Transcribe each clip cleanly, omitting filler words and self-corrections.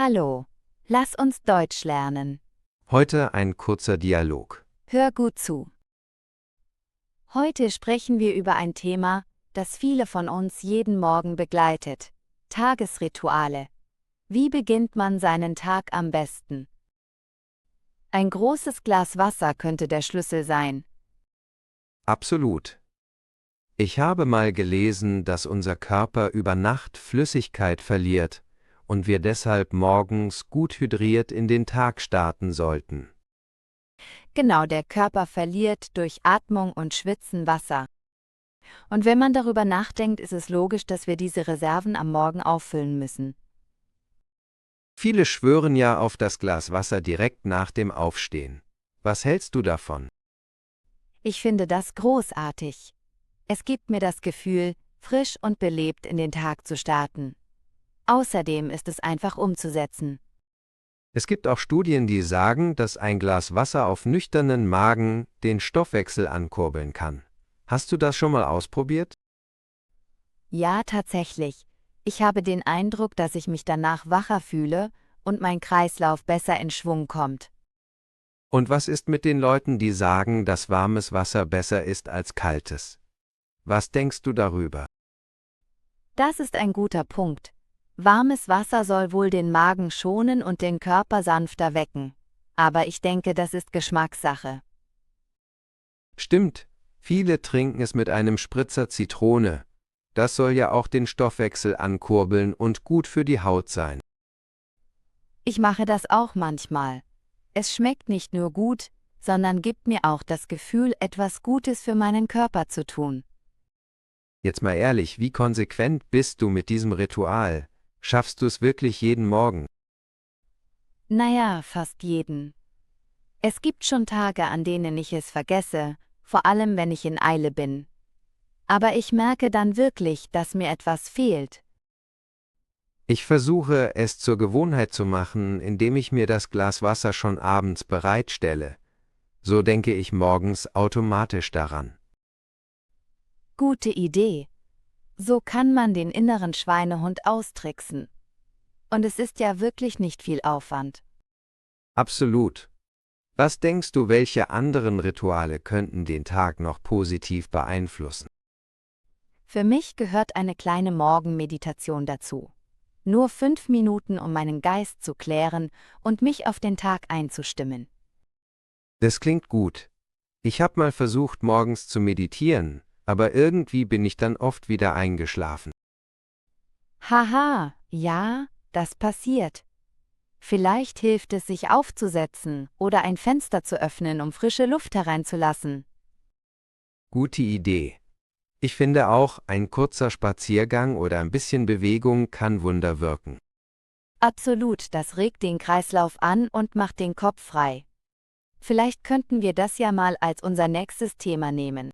Hallo, lass uns Deutsch lernen. Heute ein kurzer Dialog. Hör gut zu. Heute sprechen wir über ein Thema, das viele von uns jeden Morgen begleitet: Tagesrituale. Wie beginnt man seinen Tag am besten? Ein großes Glas Wasser könnte der Schlüssel sein. Absolut. Ich habe mal gelesen, dass unser Körper über Nacht Flüssigkeit verliert und wir deshalb morgens gut hydriert in den Tag starten sollten. Genau, der Körper verliert durch Atmung und Schwitzen Wasser. Und wenn man darüber nachdenkt, ist es logisch, dass wir diese Reserven am Morgen auffüllen müssen. Viele schwören ja auf das Glas Wasser direkt nach dem Aufstehen. Was hältst du davon? Ich finde das großartig. Es gibt mir das Gefühl, frisch und belebt in den Tag zu starten. Außerdem ist es einfach umzusetzen. Es gibt auch Studien, die sagen, dass ein Glas Wasser auf nüchternen Magen den Stoffwechsel ankurbeln kann. Hast du das schon mal ausprobiert? Ja, tatsächlich. Ich habe den Eindruck, dass ich mich danach wacher fühle und mein Kreislauf besser in Schwung kommt. Und was ist mit den Leuten, die sagen, dass warmes Wasser besser ist als kaltes? Was denkst du darüber? Das ist ein guter Punkt. Warmes Wasser soll wohl den Magen schonen und den Körper sanfter wecken. Aber ich denke, das ist Geschmackssache. Stimmt, viele trinken es mit einem Spritzer Zitrone. Das soll ja auch den Stoffwechsel ankurbeln und gut für die Haut sein. Ich mache das auch manchmal. Es schmeckt nicht nur gut, sondern gibt mir auch das Gefühl, etwas Gutes für meinen Körper zu tun. Jetzt mal ehrlich, wie konsequent bist du mit diesem Ritual? Schaffst du es wirklich jeden Morgen? Naja, fast jeden. Es gibt schon Tage, an denen ich es vergesse, vor allem wenn ich in Eile bin. Aber ich merke dann wirklich, dass mir etwas fehlt. Ich versuche, es zur Gewohnheit zu machen, indem ich mir das Glas Wasser schon abends bereitstelle. So denke ich morgens automatisch daran. Gute Idee. So kann man den inneren Schweinehund austricksen. Und es ist ja wirklich nicht viel Aufwand. Absolut. Was denkst du, welche anderen Rituale könnten den Tag noch positiv beeinflussen? Für mich gehört eine kleine Morgenmeditation dazu. Nur 5 Minuten, um meinen Geist zu klären und mich auf den Tag einzustimmen. Das klingt gut. Ich habe mal versucht, morgens zu meditieren, aber irgendwie bin ich dann oft wieder eingeschlafen. Haha, ja, das passiert. Vielleicht hilft es, sich aufzusetzen oder ein Fenster zu öffnen, um frische Luft hereinzulassen. Gute Idee. Ich finde auch, ein kurzer Spaziergang oder ein bisschen Bewegung kann Wunder wirken. Absolut, das regt den Kreislauf an und macht den Kopf frei. Vielleicht könnten wir das ja mal als unser nächstes Thema nehmen.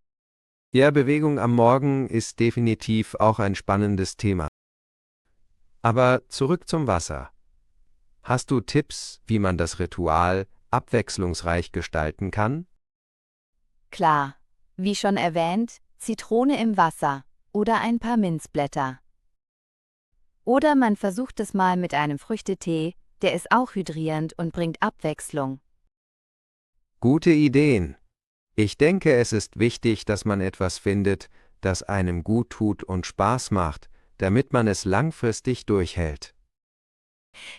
Ja, Bewegung am Morgen ist definitiv auch ein spannendes Thema. Aber zurück zum Wasser. Hast du Tipps, wie man das Ritual abwechslungsreich gestalten kann? Klar, wie schon erwähnt, Zitrone im Wasser oder ein paar Minzblätter. Oder man versucht es mal mit einem Früchtetee, der ist auch hydrierend und bringt Abwechslung. Gute Ideen. Ich denke, es ist wichtig, dass man etwas findet, das einem gut tut und Spaß macht, damit man es langfristig durchhält.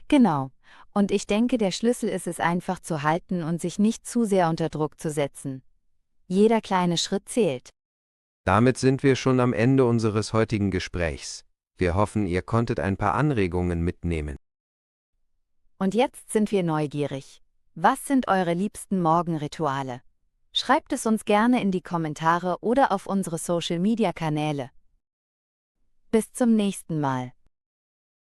Genau. Und ich denke, der Schlüssel ist es einfach zu halten und sich nicht zu sehr unter Druck zu setzen. Jeder kleine Schritt zählt. Damit sind wir schon am Ende unseres heutigen Gesprächs. Wir hoffen, ihr konntet ein paar Anregungen mitnehmen. Und jetzt sind wir neugierig. Was sind eure liebsten Morgenrituale? Schreibt es uns gerne in die Kommentare oder auf unsere Social-Media-Kanäle. Bis zum nächsten Mal.